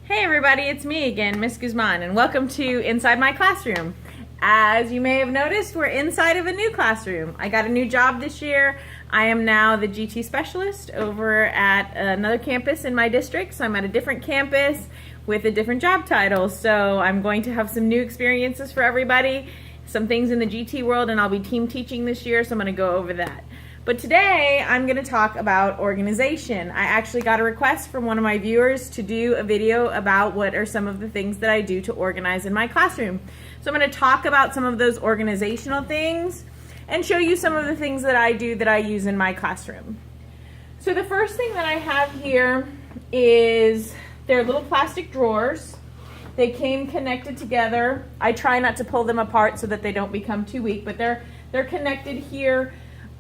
Hey everybody, it's me again, Miss Guzman, and welcome to Inside My Classroom. As you may have noticed, we're inside of a new classroom. I got a new job this year. I am now the GT specialist over at another campus in my district, so I'm at a different campus with a different job title. So I'm going to have some new experiences for everybody, some things in the GT world, and I'll be team teaching this year, so I'm going to go over that. But today I'm going to talk about organization. I actually got a request from one of my viewers to do a video about what are some of the things that I do to organize in my classroom. So I'm going to talk about some of those organizational things and show you some of the things that I do that I use in my classroom. So the first thing that I have here is they're little plastic drawers. They came connected together. I try not to pull them apart so that they don't become too weak, but they're connected here.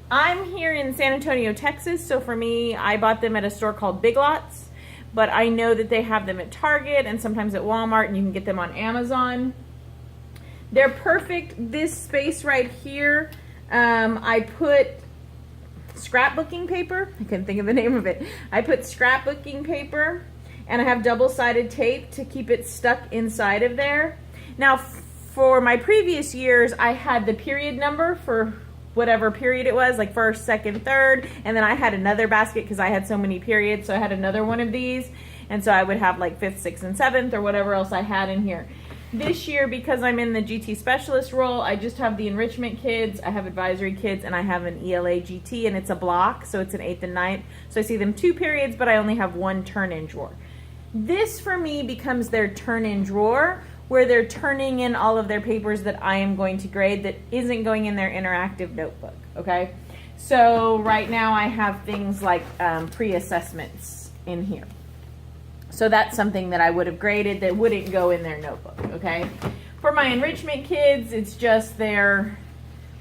I'm here in San Antonio, Texas, so for me, I bought them at a store called Big Lots, but I know that they have them at Target and sometimes at Walmart, and you can get them on Amazon. They're perfect. This space right here, I put scrapbooking paper. I couldn't think of the name of it. I put scrapbooking paper, and I have double-sided tape to keep it stuck inside of there. Now, for my previous years, I had the period number for whatever period it was, like first, second, third, and then I had another basket because I had so many periods, so I had another one of these, and so I would have like 5th, 6th, and 7th, or whatever else I had in here. This year, because I'm in the GT specialist role, I just have the enrichment kids, I have advisory kids, and I have an ELA GT, and it's a block, so it's an 8th and 9th, so I see them 2 periods, but I only have 1 turn-in drawer. This, for me, becomes their turn-in drawer, where they're turning in all of their papers that I am going to grade that isn't going in their interactive notebook, okay? So right now I have things like pre-assessments in here. So that's something that I would have graded that wouldn't go in their notebook, okay? For my enrichment kids, it's just their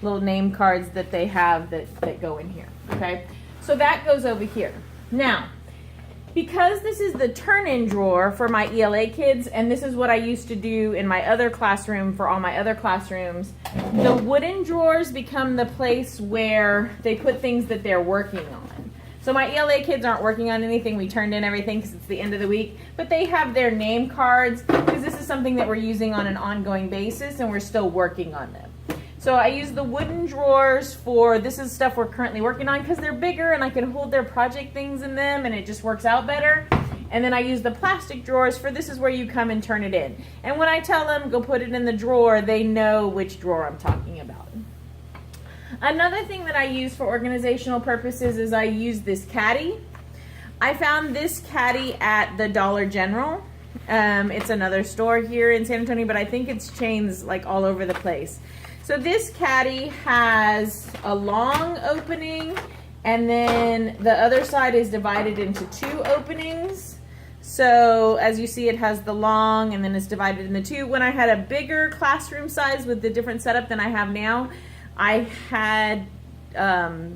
little name cards that they have that go in here, okay? So that goes over here. Now, because this is the turn-in drawer for my ELA kids, and this is what I used to do in my other classroom for all my other classrooms, the wooden drawers become the place where they put things that they're working on. So my ELA kids aren't working on anything. We turned in everything because it's the end of the week, but they have their name cards because this is something that we're using on an ongoing basis and we're still working on them. So I use the wooden drawers for, this is stuff we're currently working on because they're bigger and I can hold their project things in them and it just works out better. And then I use the plastic drawers for, this is where you come and turn it in. And when I tell them, go put it in the drawer, they know which drawer I'm talking about. Another thing that I use for organizational purposes is I use this Caddy. I found this Caddy at the Dollar General. It's another store here in San Antonio, but I think it's chains like all over the place. So this Caddy has a long opening, and then the other side is divided into 2 openings. So as you see, it has the long, and then it's divided into 2. When I had a bigger classroom size with the different setup than I have now, I had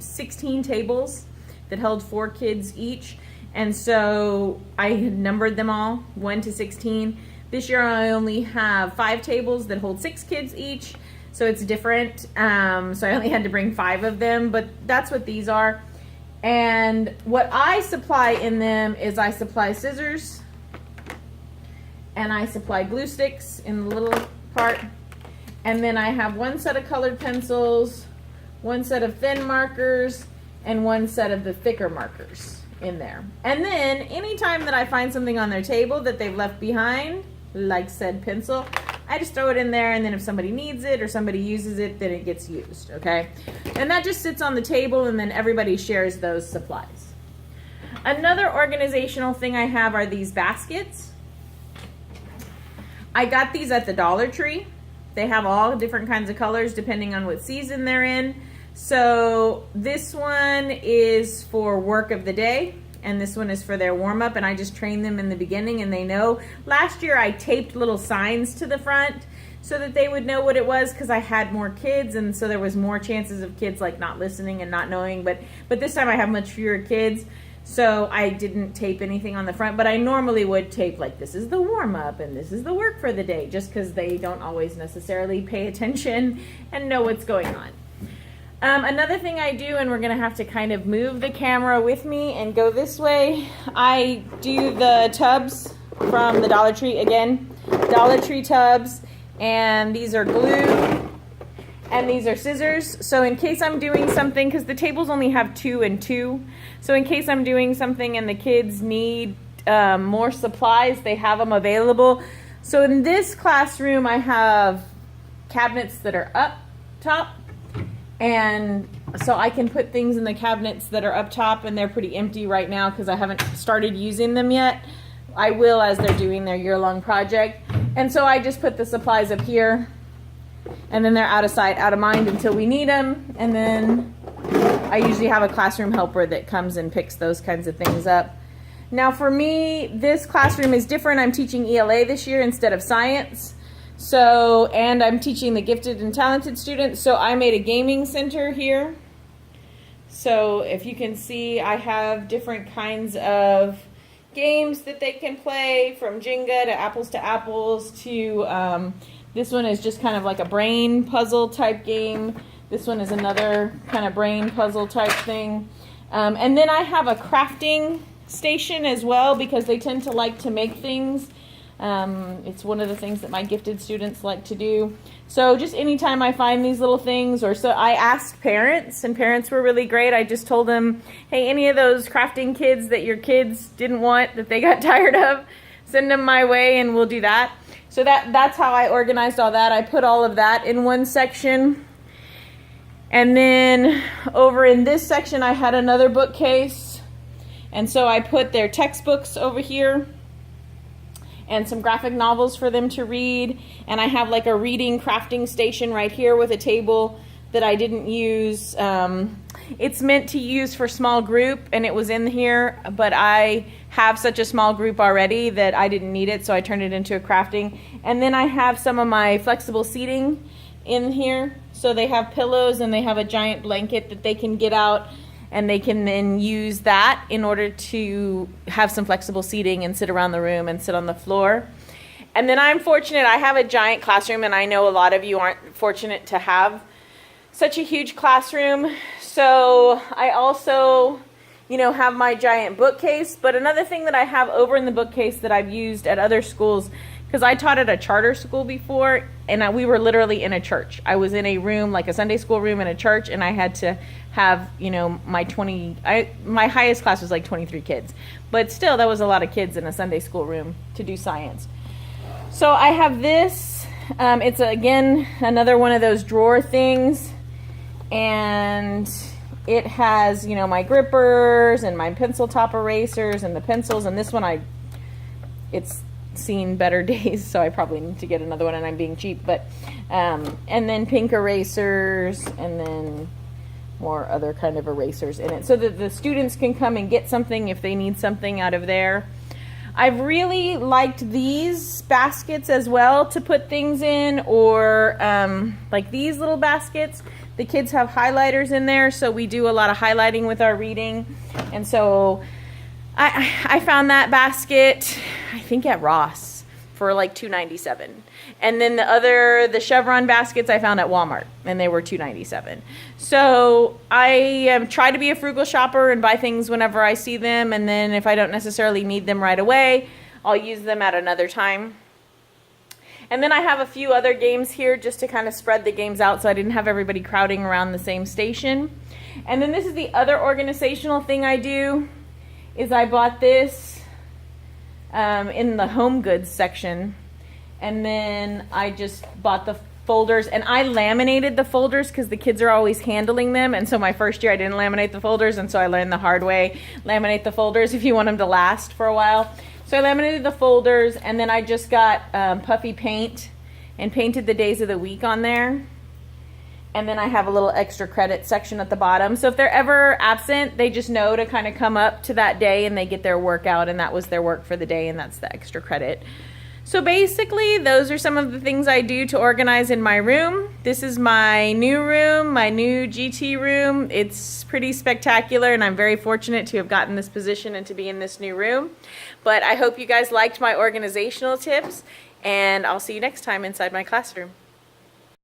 16 tables that held 4 kids each. And so I had numbered them all, 1 to 16. This year I only have 5 tables that hold 6 kids each. So it's different, so I only had to bring 5 of them, but that's what these are. And what I supply in them is I supply scissors, and I supply glue sticks in the little part, and then I have 1 set of colored pencils, 1 set of thin markers, and 1 set of the thicker markers in there. And then anytime that I find something on their table that they've left behind, like said pencil, I just throw it in there, and then if somebody needs it or somebody uses it, then it gets used, okay? And that just sits on the table, and then everybody shares those supplies. Another organizational thing I have are these baskets. I got these at the Dollar Tree. They have all different kinds of colors depending on what season they're in. So this one is for work of the day, and this one is for their warm-up, and I just train them in the beginning and they know. Last year I taped little signs to the front so that they would know what it was because I had more kids, and so there was more chances of kids like not listening and not knowing, but this time I have much fewer kids, so I didn't tape anything on the front, but I normally would tape like this is the warm-up and this is the work for the day, just because they don't always necessarily pay attention and know what's going on. Another thing I do, and we're going to have to kind of move the camera with me and go this way, I do the tubs from the Dollar Tree. Again, Dollar Tree tubs, and these are glue, and these are scissors. So in case I'm doing something, because the tables only have 2 and 2, so in case I'm doing something and the kids need more supplies, they have them available. So in this classroom, I have cabinets that are up top, and so I can put things in the cabinets that are up top, and they're pretty empty right now because I haven't started using them yet. I will as they're doing their year-long project. And so I just put the supplies up here, and then they're out of sight, out of mind until we need them. And then I usually have a classroom helper that comes and picks those kinds of things up. Now for me, this classroom is different. I'm teaching ELA this year instead of science. So, and I'm teaching the gifted and talented students. So I made a gaming center here. So if you can see, I have different kinds of games that they can play, from Jenga to Apples to this one is just kind of like a brain puzzle type game. This one is another kind of brain puzzle type thing. And then I have a crafting station as well, because they tend to like to make things. It's one of the things that my gifted students like to do. So just anytime I find these little things, or so I asked parents, and parents were really great. I just told them, hey, any of those crafting kids that your kids didn't want, that they got tired of, send them my way and we'll do that. So that's how I organized all that. I put all of that in one section. And then over in this section, I had another bookcase. And so I put their textbooks over here and some graphic novels for them to read. And I have like a reading crafting station right here with a table that I didn't use. It's meant to use for small group, and it was in here, but I have such a small group already that I didn't need it, so I turned it into a crafting. And then I have some of my flexible seating in here. So they have pillows, and they have a giant blanket that they can get out, and they can then use that in order to have some flexible seating and sit around the room and sit on the floor. And then I'm fortunate, I have a giant classroom, and I know a lot of you aren't fortunate to have such a huge classroom. So I also, have my giant bookcase. But another thing that I have over in the bookcase that I've used at other schools, because I taught at a charter school before, and we were literally in a church. I was in a room, like a Sunday school room in a church, and I had to have, my highest class was like 23 kids. But still, that was a lot of kids in a Sunday school room to do science. So I have this. It's, again, another one of those drawer things. And it has, my grippers and my pencil top erasers and the pencils. And this one, it's seen better days, so I probably need to get another one, and I'm being cheap. But and then pink erasers, and then more other kind of erasers in it, so that the students can come and get something if they need something out of there. I've really liked these baskets as well to put things in, or like these little baskets. The kids have highlighters in there, so we do a lot of highlighting with our reading. And so I found that basket, I think at Ross, for like $2.97. And then the chevron baskets I found at Walmart, and they were $2.97. So I try to be a frugal shopper and buy things whenever I see them, and then if I don't necessarily need them right away, I'll use them at another time. And then I have a few other games here just to kind of spread the games out so I didn't have everybody crowding around the same station. And then this is the other organizational thing I do, is I bought this in the home goods section. And then I just bought the folders, and I laminated the folders because the kids are always handling them. And so my first year I didn't laminate the folders, and so I learned the hard way. Laminate the folders if you want them to last for a while. So I laminated the folders, and then I just got puffy paint and painted the days of the week on there. And then I have a little extra credit section at the bottom. So if they're ever absent, they just know to kind of come up to that day and they get their work out, and that was their work for the day, and that's the extra credit. So basically, those are some of the things I do to organize in my room. This is my new room, my new GT room. It's pretty spectacular, and I'm very fortunate to have gotten this position and to be in this new room. But I hope you guys liked my organizational tips, and I'll see you next time inside my classroom.